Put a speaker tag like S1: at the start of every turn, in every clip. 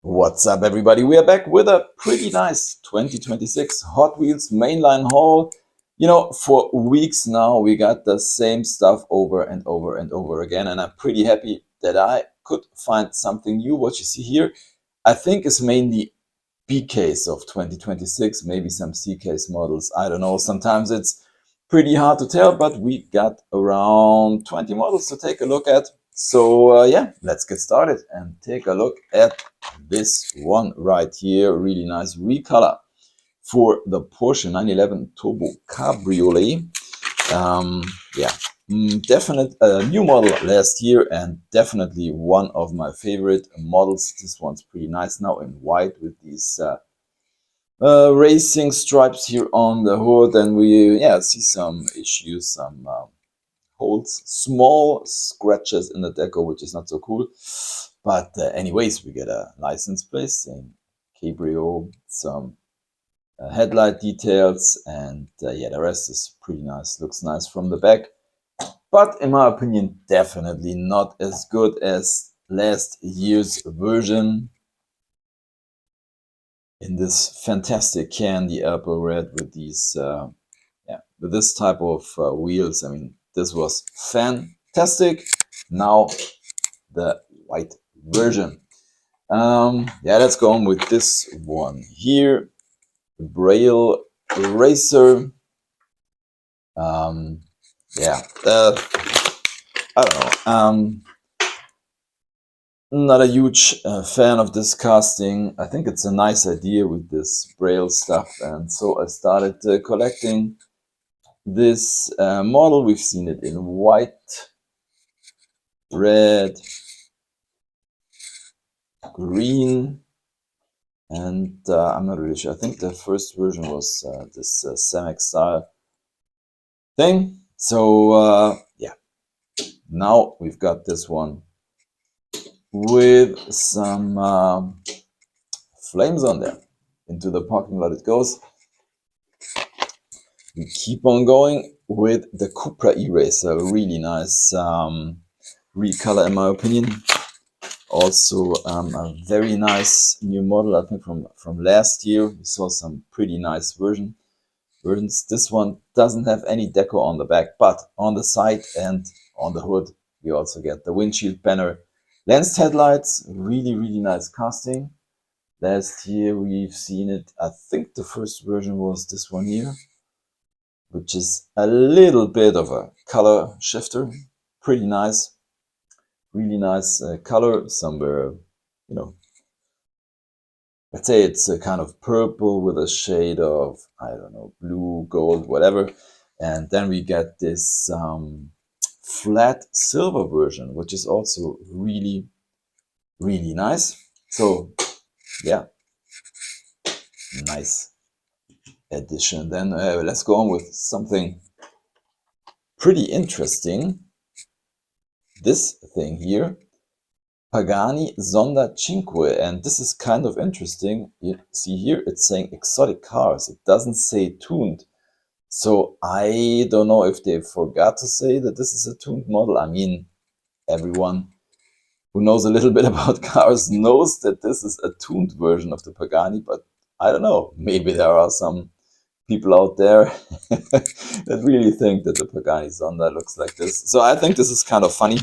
S1: What's up, everybody? We are back with a pretty nice 2026 Hot Wheels mainline haul. For weeks now, we got the same stuff over and over and over again, and I'm pretty happy that I could find something new. What you see here, I think, is mainly B case of 2026, maybe some C case models. I don't know. Sometimes it's pretty hard to tell, but we got around 20 models to take a look at. So yeah, let's get started and take a look at this one right here. Really nice recolor for the Porsche 911 Turbo Cabriolet. Yeah, definite new model last year, and definitely one of my favorite models. This one's pretty nice now in white with these racing stripes here on the hood, and we see some issues, some holes, small scratches in the deco, which is not so cool. But anyways, we get a license plate saying Cabrio, some headlight details, and yeah, the rest is pretty nice. Looks nice from the back, but in my opinion, definitely not as good as last year's version. In this fantastic candy apple red with these, with this type of wheels. I mean, this was fantastic. Now the white version. Yeah, let's go on with this one here. The Braille Racer. Yeah, I don't know. Not a huge fan of this casting. I think it's a nice idea with this Braille stuff, and so I started collecting this model. We've seen it in white, red, green, and I'm not really sure. I think the first version was this Cemex style thing. So yeah, now we've got this one with some flames on there. Into the parking lot it goes. We keep on going with the Cupra E-Racer. Really nice recolor in my opinion. Also a very nice new model, I think from last year. We saw some pretty nice versions. This one doesn't have any deco on the back, but on the side and on the hood we also get the windshield banner, lensed headlights. Really nice casting. Last year we've seen it. I think the first version was this one here, which is a little bit of a color shifter. Pretty nice. Really nice color. Somewhere, let's say it's a kind of purple with a shade of, I don't know, blue, gold, whatever. And then we get this flat silver version, which is also really nice. So yeah, nice addition. Then let's go on with something pretty interesting. This thing here, Pagani Zonda Cinque, and this is kind of interesting. You see here, it's saying exotic cars. It doesn't say tuned. So I don't know if they forgot to say that this is a tuned model. I mean, everyone who knows a little bit about cars knows that this is a tuned version of the Pagani, but I don't know. Maybe there are some people out there that really think that the Pagani Zonda looks like this. So I think this is kind of funny.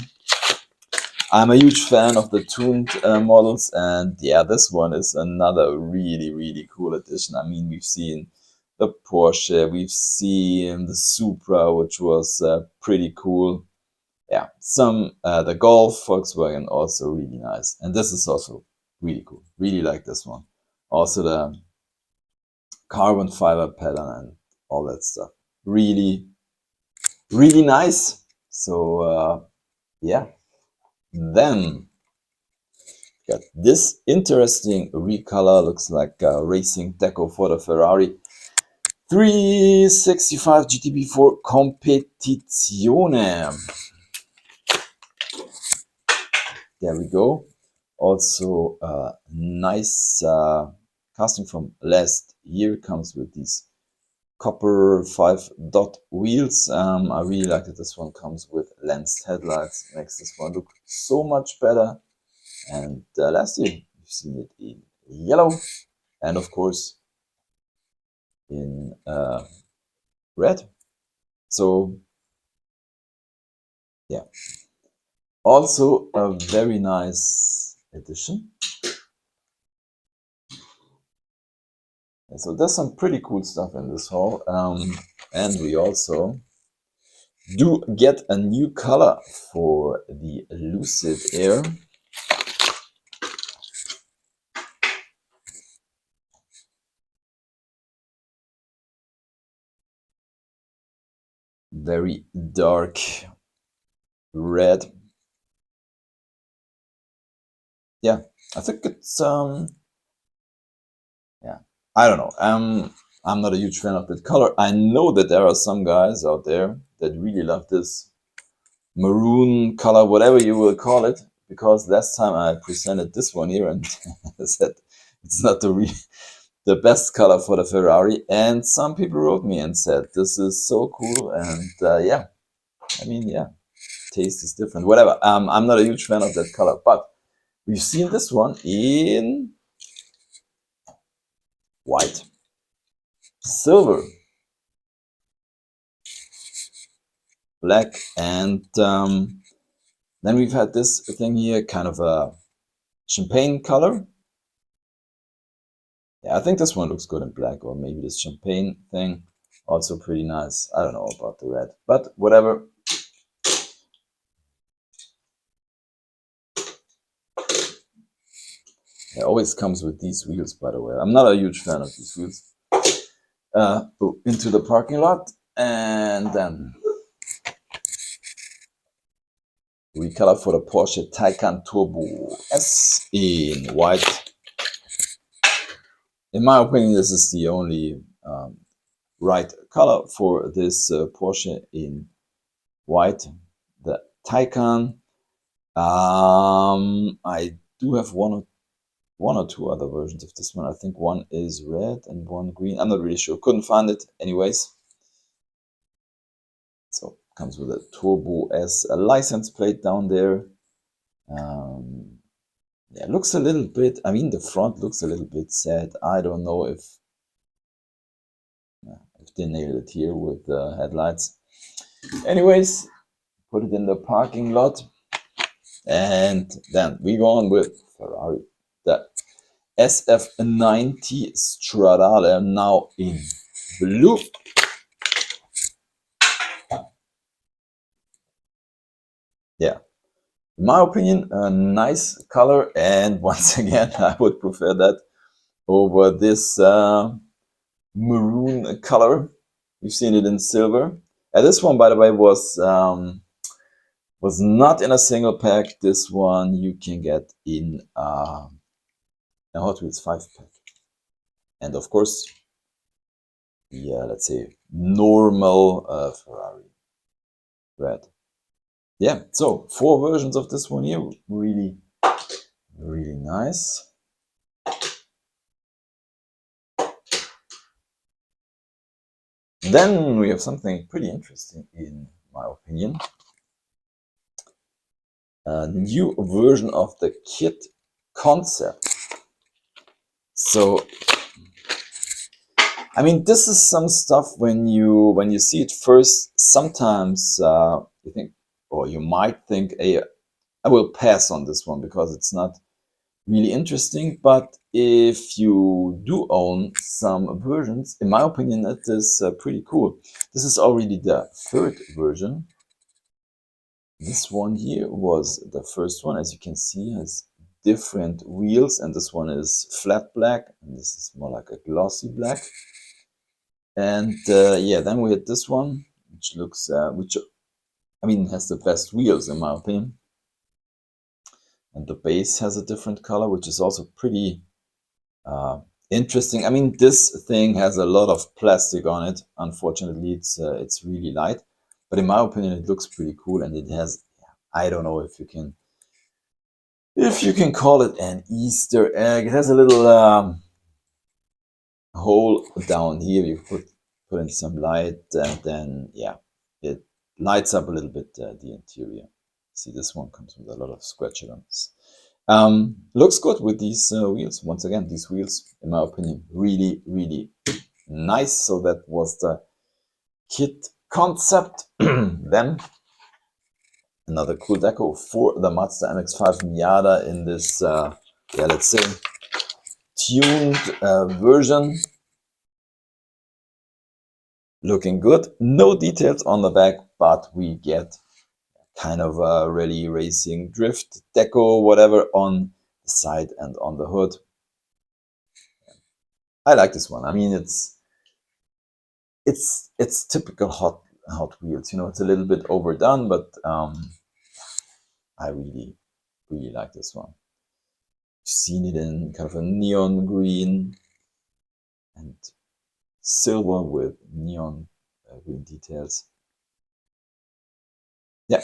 S1: I'm a huge fan of the tuned models, and yeah, this one is another really cool addition. I mean, we've seen the Porsche, we've seen the Supra, which was pretty cool. Yeah, the Golf, Volkswagen, also really nice, and this is also really cool. Really like this one. Also the carbon fiber pattern and all that stuff. Really nice. So yeah. Then got this interesting recolor. Looks like a racing deco for the Ferrari 365 GTB4 Competizione. There we go. Also nice casting from last year. Comes with these copper 5-dot wheels. I really like that this one comes with lensed headlights. Makes this one look so much better. And last year we've You've seen it in yellow, and of course in red. So yeah, also a very nice edition. And so there's some pretty cool stuff in this haul, and we also do get a new color for the Lucid Air. Very dark red. Yeah, I think it's yeah, I don't know. I'm not a huge fan of that color. I know that there are some guys out there that really love this maroon color, whatever you will call it, because last time I presented this one here and I said it's not the best color for the Ferrari, and some people wrote me and said this is so cool, and yeah, I mean, yeah, taste is different, whatever. I'm not a huge fan of that color, but we've seen this one in white, silver, black, and then we've had this thing here, kind of a champagne color. Yeah, I think this one looks good in black, or maybe this champagne thing, also pretty nice. I don't know about the red, but whatever. It always comes with these wheels, by the way. I'm not a huge fan of these wheels. Into the parking lot, and then recolor for the Porsche Taycan Turbo S in white. In my opinion, this is the only right color for this Porsche in white. The Taycan. I do have one or two other versions of this one. I think one is red and one green. I'm not really sure. Couldn't find it. Anyways. So comes with a Turbo S, a license plate down there. Yeah, looks a little bit, I mean, the front looks a little bit sad. I don't know if they nailed it here with the headlights. Anyways, put it in the parking lot. And then we go on with Ferrari. The SF90 Stradale, now in blue. Yeah, in my opinion, a nice color, and once again, I would prefer that over this maroon color. You've seen it in silver. And this one, by the way, was not in a single pack. This one you can get in a Hot Wheels 5 pack. And of course, yeah, let's say normal Ferrari red. Yeah, so 4 versions of this one here, really, really nice. Then we have something pretty interesting, in my opinion. A new version of the kit concept. So, I mean, this is some stuff when you see it first, sometimes you think, or you might think, hey, I will pass on this one because it's not really interesting. But if you do own some versions, in my opinion, it is pretty cool. This is already the 3rd version. This one here was the first one. As you can see, has different wheels, and this one is flat black, and this is more like a glossy black. And yeah, then we had this one, which looks, which I mean has the best wheels in my opinion. And the base has a different color, which is also pretty interesting. I mean, this thing has a lot of plastic on it. Unfortunately, it's really light, but in my opinion, it looks pretty cool, and it has, I don't know if you can call it an Easter egg. It has a little hole down here. You put in some light, and then yeah, it lights up a little bit the interior. See, this one comes with a lot of scratch on Looks good with these wheels. Once again, these wheels, in my opinion, really, really nice. So that was the kit concept. Then another cool deco for the Mazda MX-5 Miata in this, yeah, let's say, tuned version. Looking good. No details on the back, but we get kind of a rally racing drift deco, whatever, on the side and on the hood. I like this one. I mean, it's typical Hot Wheels. You know, it's a little bit overdone, but I really like this one. I've seen it in kind of a neon green and silver with neon green details. Yeah,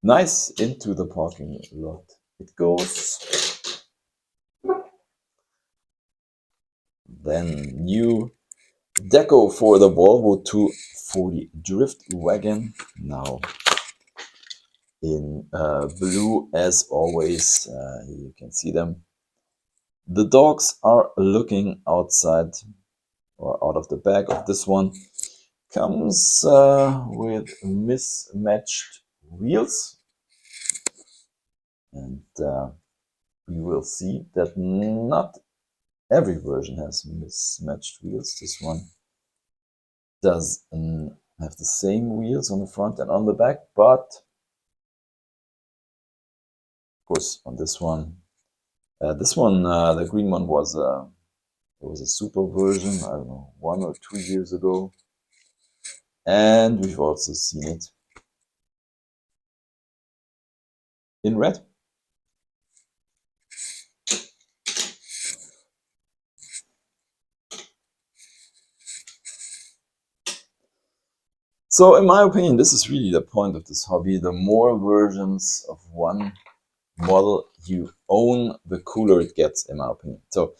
S1: nice. Into the parking lot it goes. Then new deco for the Volvo 240 Drift Wagon. Now in blue as always. You can see them. The dogs are looking outside or out of the back of this one. Comes with mismatched wheels, and we will see that not every version has mismatched wheels. This one does have the same wheels on the front and on the back, but of course on this one, the green one was it was a super version, I don't know, 1 or 2 years ago, and we've also seen it in red. So in my opinion, this is really the point of this hobby. The more versions of one model you own, the cooler it gets, in my opinion. So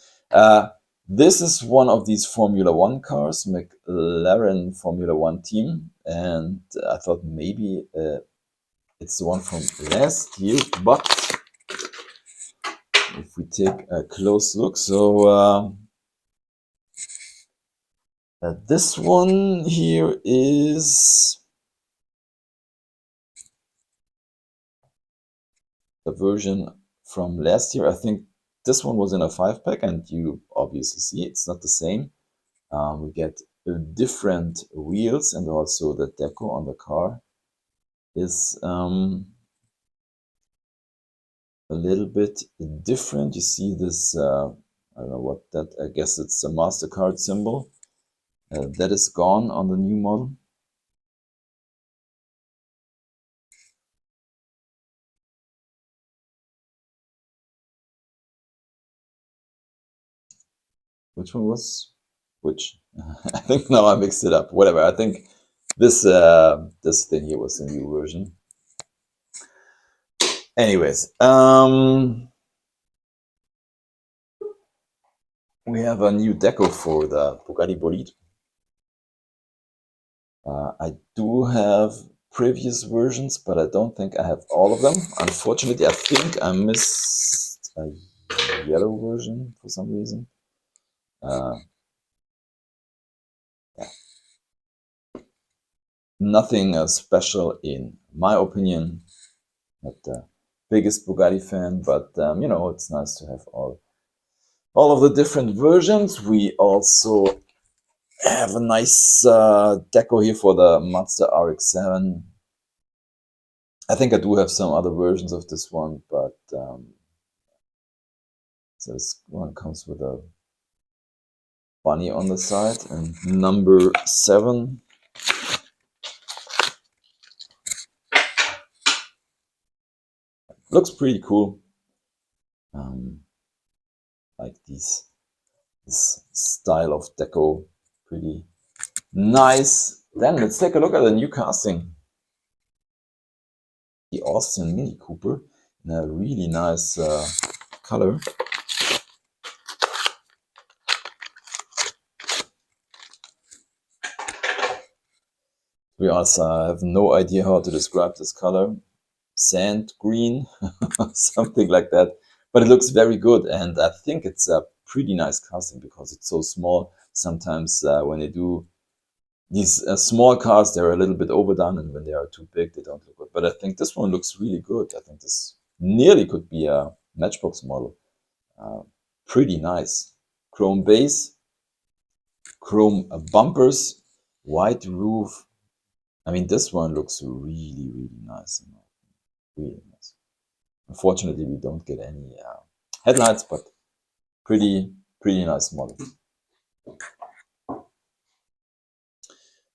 S1: this is one of these Formula One cars, McLaren Formula One team, and I thought maybe it's the one from last year, but if we take a close look, so this one here is the version from last year. I think this one was in a 5-pack, and you obviously see it's not the same. We get different wheels, and also the deco on the car is a little bit different. You see this, I don't know what that, I guess it's a MasterCard symbol. That is gone on the new model. Which one was which? I think now I mixed it up. Whatever. I think this this thing here was the new version. Anyways, we have a new deco for the Bugatti Bolide. I do have previous versions, but I don't think I have all of them. Unfortunately, I think I missed a yellow version for some reason. Yeah. Nothing special in my opinion. Not the biggest Bugatti fan, but you know, it's nice to have all of the different versions. We also have a nice deco here for the Mazda RX-7. I think I do have some other versions of this one, but so this one comes with a bunny on the side, and number 7. Looks pretty cool. Like this style of deco, pretty nice. Then let's take a look at the new casting. The Austin Mini Cooper in a really nice color. To be honest, I have no idea how to describe this color. Sand green, something like that. but it looks very good, and I think it's a pretty nice casting because it's so small. Sometimes when they do these small cars, they're a little bit overdone, and when they are too big, they don't look good. But I think this one looks really good. I think this nearly could be a Matchbox model. Pretty nice. Chrome base, chrome bumpers, white roof. I mean, this one looks really, really nice. Really nice. Unfortunately, we don't get any headlights, but pretty nice model.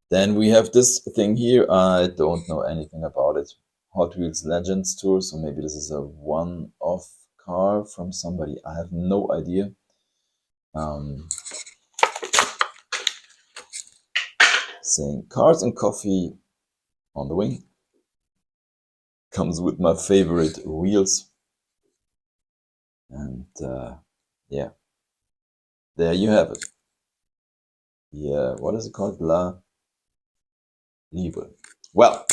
S1: Then we have this thing here. I don't know anything about it. Hot Wheels Legends Tour. So maybe this is a one-off car from somebody. I have no idea. Saying cars and coffee on the wing. Comes with my favorite wheels. And yeah, there you have it. Yeah, what is it called? La Libre. Well,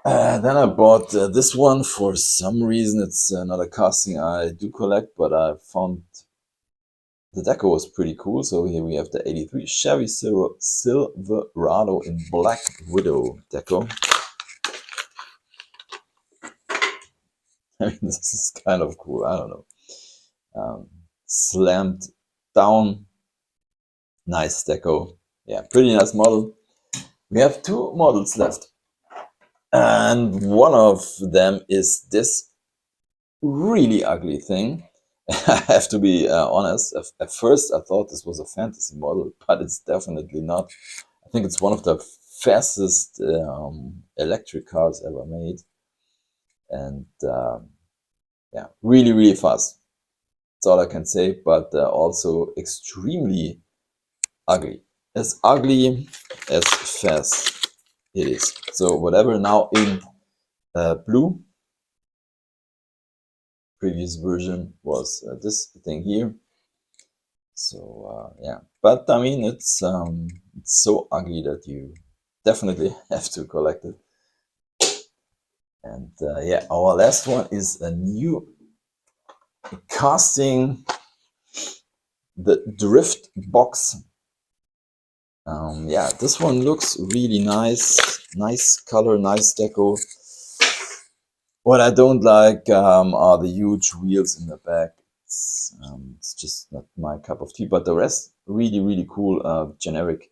S1: then I bought this one for some reason. It's not a casting I do collect, but I found the deco was pretty cool. So here we have the 83 Chevy Silverado in Black Widow deco. I mean, this is kind of cool. I don't know. Slammed down. Nice deco. Yeah, pretty nice model. We have two models left. And one of them is this really ugly thing. I have to be honest. At first, I thought this was a fantasy model, but it's definitely not. I think it's one of the fastest electric cars ever made. And yeah, really, really fast. That's all I can say, but also extremely ugly. As ugly as fast it is. So whatever, now in blue. Previous version was this thing here. So yeah, but I mean, it's so ugly that you definitely have to collect it. And yeah, our last one is a new casting, the Drift Box. Yeah, this one looks really nice. Nice color, nice deco. What I don't like are the huge wheels in the back. It's just not my cup of tea. But the rest, really, really cool. Generic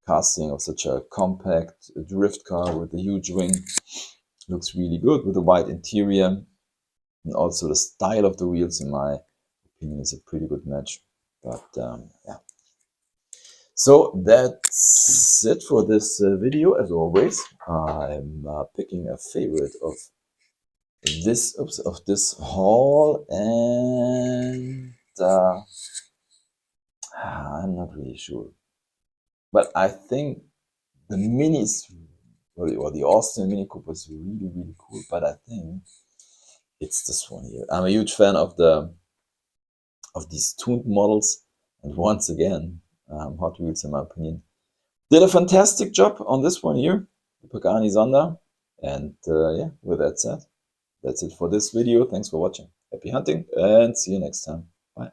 S1: casting of such a compact drift car with a huge wing. Looks really good with a white interior. And also the style of the wheels, in my opinion, is a pretty good match. But yeah. So that's it for this video. As always, I'm picking a favorite of this haul, and I'm not really sure, but I think the minis or the Austin Mini Cooper is really, really cool. But I think it's this one here. I'm a huge fan of these tuned models, and once again, Hot Wheels, in my opinion, did a fantastic job on this one here, the Pagani Zonda. And yeah, with that said, that's it for this video. Thanks for watching. Happy hunting, and see you next time. Bye.